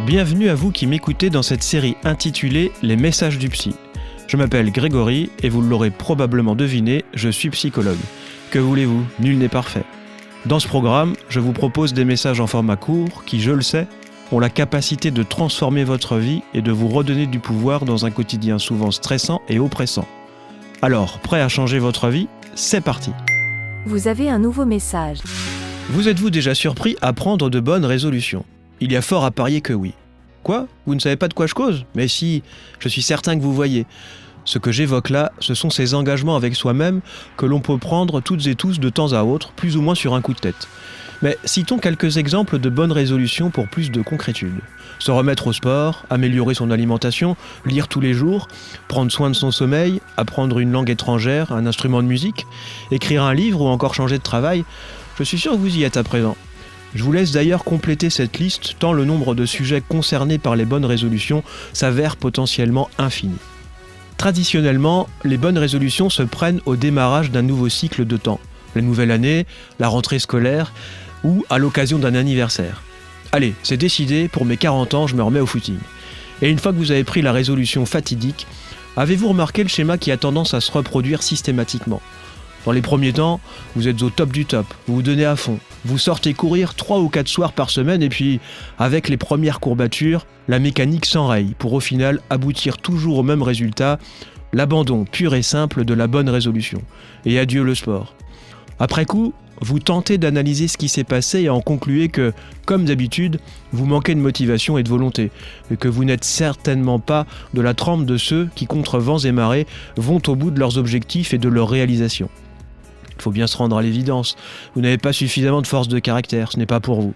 Bienvenue à vous qui m'écoutez dans cette série intitulée « Les messages du psy ». Je m'appelle Grégory et vous l'aurez probablement deviné, je suis psychologue. Que voulez-vous, nul n'est parfait. Dans ce programme, je vous propose des messages en format court qui, je le sais, ont la capacité de transformer votre vie et de vous redonner du pouvoir dans un quotidien souvent stressant et oppressant. Alors, prêt à changer votre vie ? C'est parti ! Vous avez un nouveau message. Vous êtes-vous déjà surpris à prendre de bonnes résolutions ? Il y a fort à parier que oui. Quoi ? Vous ne savez pas de quoi je cause ? Mais si, je suis certain que vous voyez. Ce que j'évoque là, ce sont ces engagements avec soi-même que l'on peut prendre toutes et tous de temps à autre, plus ou moins sur un coup de tête. Mais citons quelques exemples de bonnes résolutions pour plus de concrétude. Se remettre au sport, améliorer son alimentation, lire tous les jours, prendre soin de son sommeil, apprendre une langue étrangère, un instrument de musique, écrire un livre ou encore changer de travail. Je suis sûr que vous y êtes à présent. Je vous laisse d'ailleurs compléter cette liste tant le nombre de sujets concernés par les bonnes résolutions s'avère potentiellement infini. Traditionnellement, les bonnes résolutions se prennent au démarrage d'un nouveau cycle de temps, la nouvelle année, la rentrée scolaire ou à l'occasion d'un anniversaire. Allez, c'est décidé, pour mes 40 ans, je me remets au footing. Et une fois que vous avez pris la résolution fatidique, avez-vous remarqué le schéma qui a tendance à se reproduire systématiquement ? Dans les premiers temps, vous êtes au top du top, vous vous donnez à fond. Vous sortez courir 3 ou 4 soirs par semaine et puis, avec les premières courbatures, la mécanique s'enraye pour au final aboutir toujours au même résultat, l'abandon pur et simple de la bonne résolution. Et adieu le sport. Après coup, vous tentez d'analyser ce qui s'est passé et en concluez que, comme d'habitude, vous manquez de motivation et de volonté, et que vous n'êtes certainement pas de la trempe de ceux qui, contre vents et marées, vont au bout de leurs objectifs et de leur réalisation. Il faut bien se rendre à l'évidence, vous n'avez pas suffisamment de force de caractère, ce n'est pas pour vous.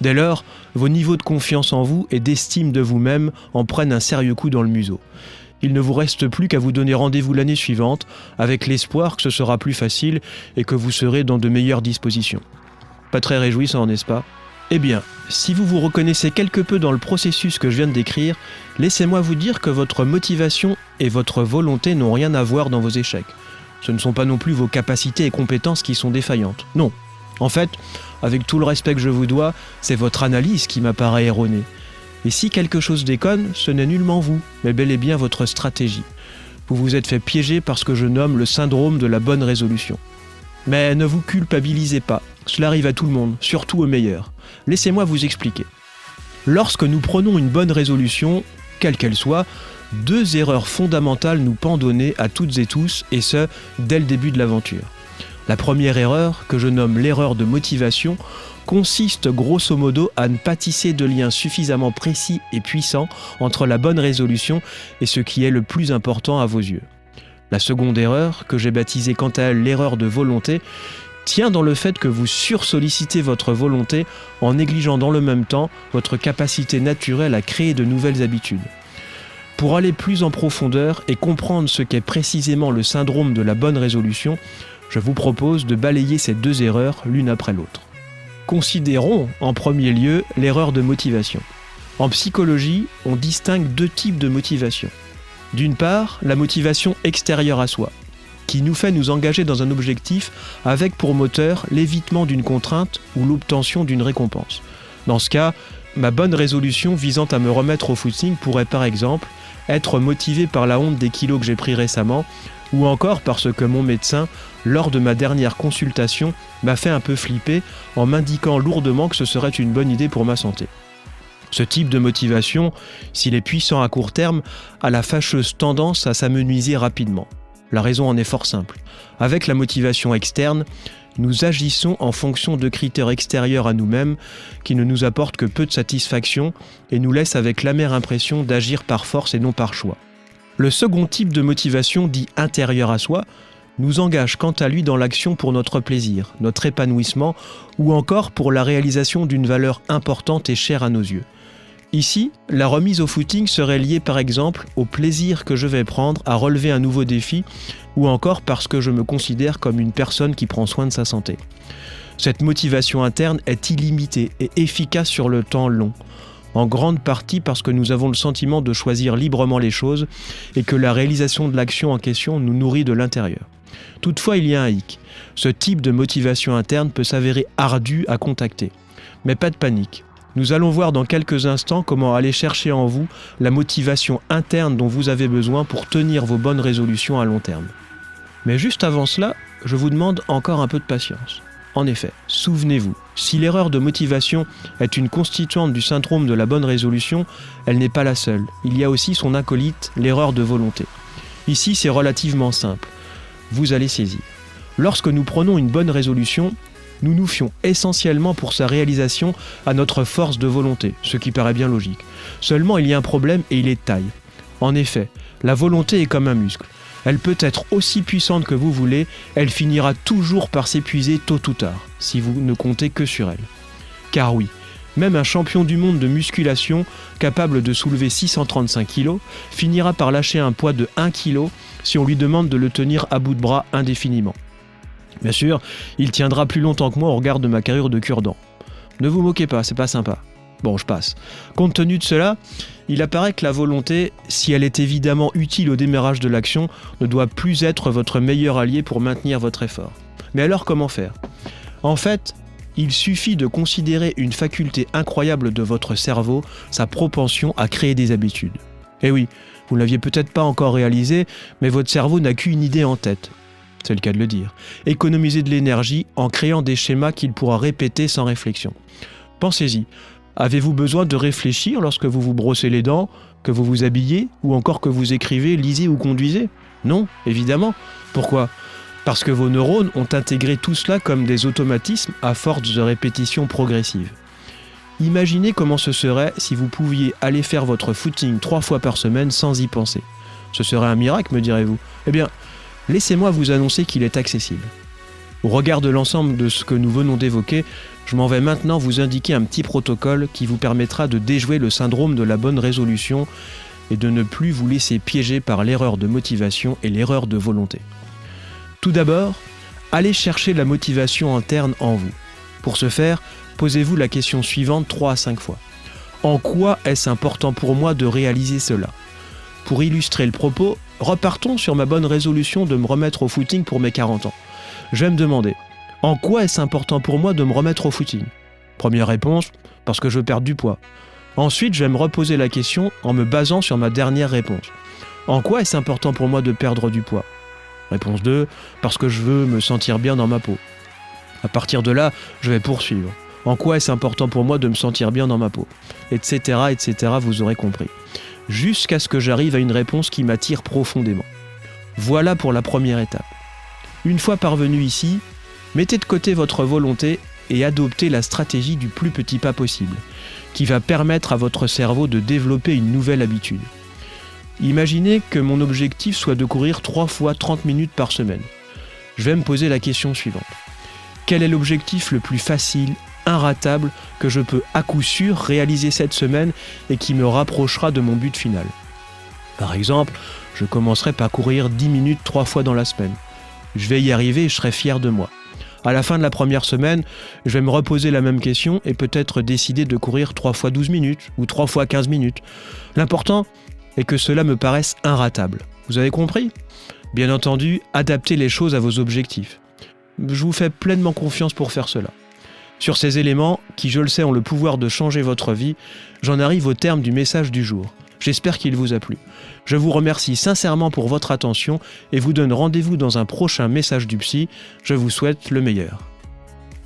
Dès lors, vos niveaux de confiance en vous et d'estime de vous-même en prennent un sérieux coup dans le museau. Il ne vous reste plus qu'à vous donner rendez-vous l'année suivante, avec l'espoir que ce sera plus facile et que vous serez dans de meilleures dispositions. Pas très réjouissant, n'est-ce pas ? Eh bien, si vous vous reconnaissez quelque peu dans le processus que je viens de décrire, laissez-moi vous dire que votre motivation et votre volonté n'ont rien à voir dans vos échecs. Ce ne sont pas non plus vos capacités et compétences qui sont défaillantes. Non. En fait, avec tout le respect que je vous dois, c'est votre analyse qui m'apparaît erronée. Et si quelque chose déconne, ce n'est nullement vous, mais bel et bien votre stratégie. Vous vous êtes fait piéger par ce que je nomme le syndrome de la bonne résolution. Mais ne vous culpabilisez pas, cela arrive à tout le monde, surtout aux meilleurs. Laissez-moi vous expliquer. Lorsque nous prenons une bonne résolution, quelle qu'elle soit, 2 erreurs fondamentales nous pendonnent à toutes et tous, et ce, dès le début de l'aventure. La première erreur, que je nomme l'erreur de motivation, consiste grosso modo à ne pas tisser de lien suffisamment précis et puissant entre la bonne résolution et ce qui est le plus important à vos yeux. La seconde erreur, que j'ai baptisée quant à elle l'erreur de volonté, tient dans le fait que vous sursollicitez votre volonté en négligeant dans le même temps votre capacité naturelle à créer de nouvelles habitudes. Pour aller plus en profondeur et comprendre ce qu'est précisément le syndrome de la bonne résolution, je vous propose de balayer ces 2 erreurs l'une après l'autre. Considérons en premier lieu l'erreur de motivation. En psychologie, on distingue 2 types de motivation. D'une part, la motivation extérieure à soi, qui nous fait nous engager dans un objectif avec pour moteur l'évitement d'une contrainte ou l'obtention d'une récompense. Dans ce cas, ma bonne résolution visant à me remettre au footing pourrait par exemple être motivée par la honte des kilos que j'ai pris récemment, ou encore parce que mon médecin, lors de ma dernière consultation, m'a fait un peu flipper en m'indiquant lourdement que ce serait une bonne idée pour ma santé. Ce type de motivation, s'il est puissant à court terme, a la fâcheuse tendance à s'amenuiser rapidement. La raison en est fort simple. Avec la motivation externe, nous agissons en fonction de critères extérieurs à nous-mêmes qui ne nous apportent que peu de satisfaction et nous laissent avec l'amère impression d'agir par force et non par choix. Le second type de motivation, dit intérieur à soi, nous engage quant à lui dans l'action pour notre plaisir, notre épanouissement ou encore pour la réalisation d'une valeur importante et chère à nos yeux. Ici, la remise au footing serait liée par exemple au plaisir que je vais prendre à relever un nouveau défi ou encore parce que je me considère comme une personne qui prend soin de sa santé. Cette motivation interne est illimitée et efficace sur le temps long, en grande partie parce que nous avons le sentiment de choisir librement les choses et que la réalisation de l'action en question nous nourrit de l'intérieur. Toutefois, il y a un hic. Ce type de motivation interne peut s'avérer ardu à contacter. Mais pas de panique. Nous allons voir dans quelques instants comment aller chercher en vous la motivation interne dont vous avez besoin pour tenir vos bonnes résolutions à long terme. Mais juste avant cela, je vous demande encore un peu de patience. En effet, souvenez-vous, si l'erreur de motivation est une constituante du syndrome de la bonne résolution, elle n'est pas la seule. Il y a aussi son acolyte, l'erreur de volonté. Ici, c'est relativement simple. Vous allez saisir. Lorsque nous prenons une bonne résolution, nous nous fions essentiellement pour sa réalisation à notre force de volonté, ce qui paraît bien logique. Seulement, il y a un problème et il est de taille. En effet, la volonté est comme un muscle. Elle peut être aussi puissante que vous voulez, elle finira toujours par s'épuiser tôt ou tard, si vous ne comptez que sur elle. Car oui, même un champion du monde de musculation, capable de soulever 635 kg, finira par lâcher un poids de 1 kg si on lui demande de le tenir à bout de bras indéfiniment. Bien sûr, il tiendra plus longtemps que moi au regard de ma carrure de cure-dent. Ne vous moquez pas, c'est pas sympa. Bon, je passe. Compte tenu de cela, il apparaît que la volonté, si elle est évidemment utile au démarrage de l'action, ne doit plus être votre meilleur allié pour maintenir votre effort. Mais alors comment faire ? En fait, il suffit de considérer une faculté incroyable de votre cerveau, sa propension à créer des habitudes. Eh oui, vous ne l'aviez peut-être pas encore réalisé, mais votre cerveau n'a qu'une idée en tête. C'est le cas de le dire. Économiser de l'énergie en créant des schémas qu'il pourra répéter sans réflexion. Pensez-y. Avez-vous besoin de réfléchir lorsque vous vous brossez les dents, que vous vous habillez, ou encore que vous écrivez, lisez ou conduisez ? Non, évidemment. Pourquoi ? Parce que vos neurones ont intégré tout cela comme des automatismes à force de répétition progressive. Imaginez comment ce serait si vous pouviez aller faire votre footing 3 fois par semaine sans y penser. Ce serait un miracle, me direz-vous. Eh bien, laissez-moi vous annoncer qu'il est accessible. Au regard de l'ensemble de ce que nous venons d'évoquer, je m'en vais maintenant vous indiquer un petit protocole qui vous permettra de déjouer le syndrome de la bonne résolution et de ne plus vous laisser piéger par l'erreur de motivation et l'erreur de volonté. Tout d'abord, allez chercher la motivation interne en vous. Pour ce faire, posez-vous la question suivante 3 à 5 fois. En quoi est-ce important pour moi de réaliser cela ? Pour illustrer le propos, repartons sur ma bonne résolution de me remettre au footing pour mes 40 ans. Je vais me demander, en quoi est-ce important pour moi de me remettre au footing ? Première réponse, parce que je veux perdre du poids. Ensuite, je vais me reposer la question en me basant sur ma dernière réponse. En quoi est-ce important pour moi de perdre du poids ? Réponse 2, parce que je veux me sentir bien dans ma peau. À partir de là, je vais poursuivre. En quoi est-ce important pour moi de me sentir bien dans ma peau ? Etc., etc., vous aurez compris. Jusqu'à ce que j'arrive à une réponse qui m'attire profondément. Voilà pour la première étape. Une fois parvenu ici, mettez de côté votre volonté et adoptez la stratégie du plus petit pas possible, qui va permettre à votre cerveau de développer une nouvelle habitude. Imaginez que mon objectif soit de courir 3 fois 30 minutes par semaine. Je vais me poser la question suivante. Quel est l'objectif le plus facile, inratable, que je peux à coup sûr réaliser cette semaine et qui me rapprochera de mon but final ? Par exemple, je commencerai par courir 10 minutes 3 fois dans la semaine. Je vais y arriver et je serai fier de moi. À la fin de la première semaine, je vais me reposer la même question et peut-être décider de courir 3 fois 12 minutes ou 3 fois 15 minutes. L'important est que cela me paraisse inratable. Vous avez compris ? Bien entendu, adaptez les choses à vos objectifs. Je vous fais pleinement confiance pour faire cela. Sur ces éléments, qui je le sais ont le pouvoir de changer votre vie, j'en arrive au terme du message du jour. J'espère qu'il vous a plu. Je vous remercie sincèrement pour votre attention et vous donne rendez-vous dans un prochain message du psy. Je vous souhaite le meilleur.